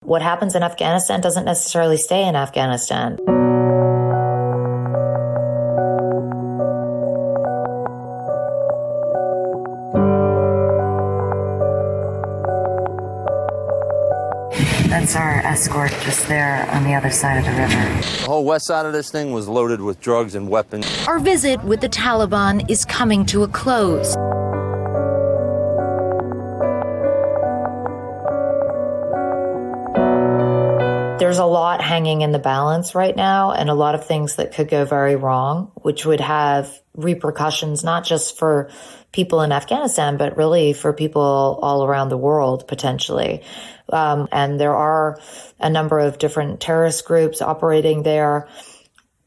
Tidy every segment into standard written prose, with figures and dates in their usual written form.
What happens in Afghanistan doesn't necessarily stay in Afghanistan. That's our escort just there on the other side of the river. The whole west side of this thing was loaded with drugs and weapons. Our visit with the Taliban is coming to a close. There's a lot hanging in the balance right now and a lot of things that could go very wrong, which would have repercussions not just for people in Afghanistan, but really for people all around the world, potentially. And there are a number of different terrorist groups operating there.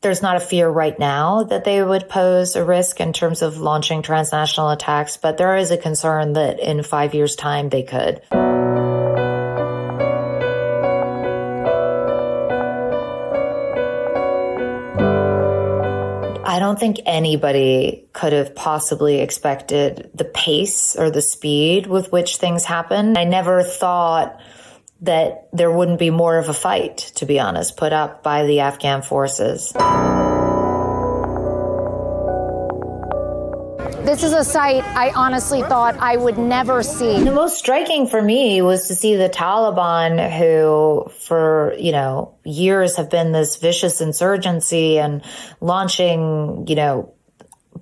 There's not a fear right now that they would pose a risk in terms of launching transnational attacks, but there is a concern that in 5 years' time they could. I don't think anybody could have possibly expected the pace or the speed with which things happen. I never thought that there wouldn't be more of a fight, to be honest, put up by the Afghan forces. This is a sight I honestly thought I would never see. The most striking for me was to see the Taliban, who for, years have been this vicious insurgency and launching,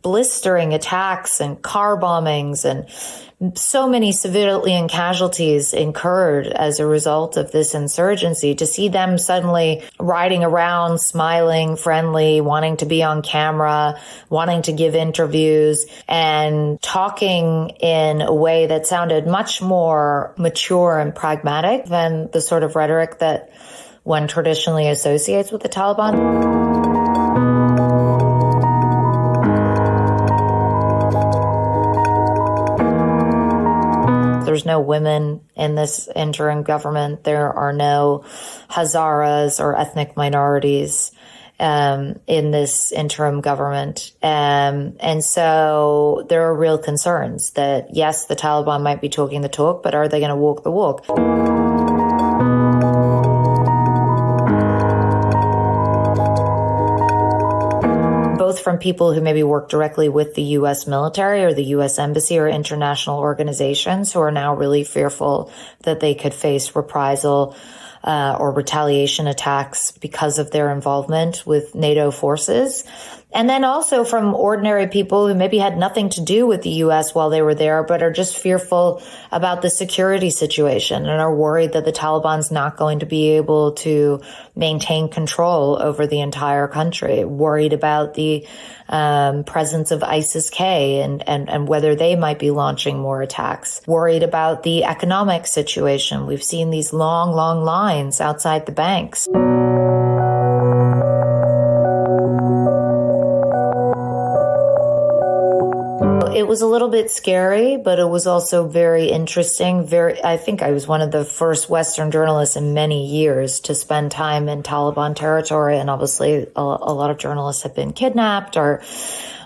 blistering attacks and car bombings and so many civilian casualties incurred as a result of this insurgency. To see them suddenly riding around, smiling, friendly, wanting to be on camera, wanting to give interviews, and talking in a way that sounded much more mature and pragmatic than the sort of rhetoric that one traditionally associates with the Taliban. There's no women in this interim government. There are no Hazaras or ethnic minorities in this interim government. And so there are real concerns that, yes, the Taliban might be talking the talk, but are they going to walk the walk? Both from people who maybe work directly with the U.S. military or the U.S. embassy or international organizations who are now really fearful that they could face reprisal or retaliation attacks because of their involvement with NATO forces. And then also from ordinary people who maybe had nothing to do with the U.S. while they were there, but are just fearful about the security situation and are worried that the Taliban's not going to be able to maintain control over the entire country, worried about the presence of ISIS-K and whether they might be launching more attacks, worried about the economic situation. We've seen these long, long lines outside the banks. It was a little bit scary, but it was also very interesting. I think I was one of the first Western journalists in many years to spend time in Taliban territory. And obviously a lot of journalists have been kidnapped or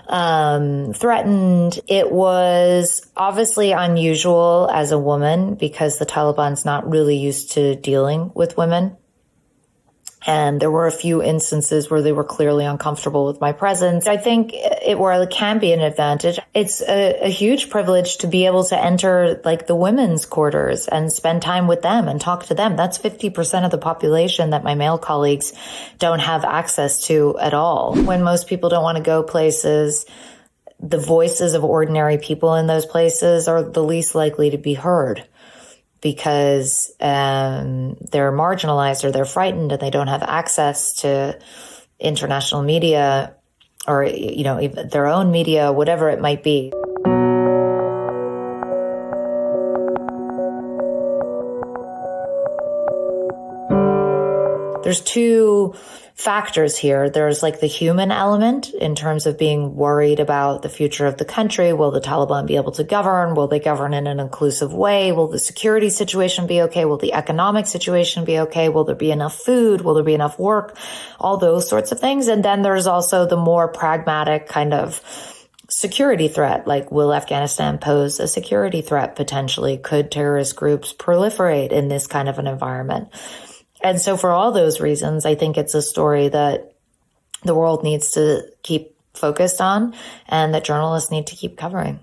threatened. It was obviously unusual as a woman because the Taliban's not really used to dealing with women. And there were a few instances where they were clearly uncomfortable with my presence. I think it can be an advantage. It's a huge privilege to be able to enter like the women's quarters and spend time with them and talk to them. That's 50% of the population that my male colleagues don't have access to at all. When most people don't want to go places, the voices of ordinary people in those places are the least likely to be heard, because they're marginalized or they're frightened and they don't have access to international media or, even their own media, whatever it might be. There's two factors here. There's like the human element in terms of being worried about the future of the country. Will the Taliban be able to govern? Will they govern in an inclusive way? Will the security situation be okay? Will the economic situation be okay? Will there be enough food? Will there be enough work? All those sorts of things. And then there's also the more pragmatic kind of security threat. Like, will Afghanistan pose a security threat potentially? Could terrorist groups proliferate in this kind of an environment? And so for all those reasons, I think it's a story that the world needs to keep focused on and that journalists need to keep covering.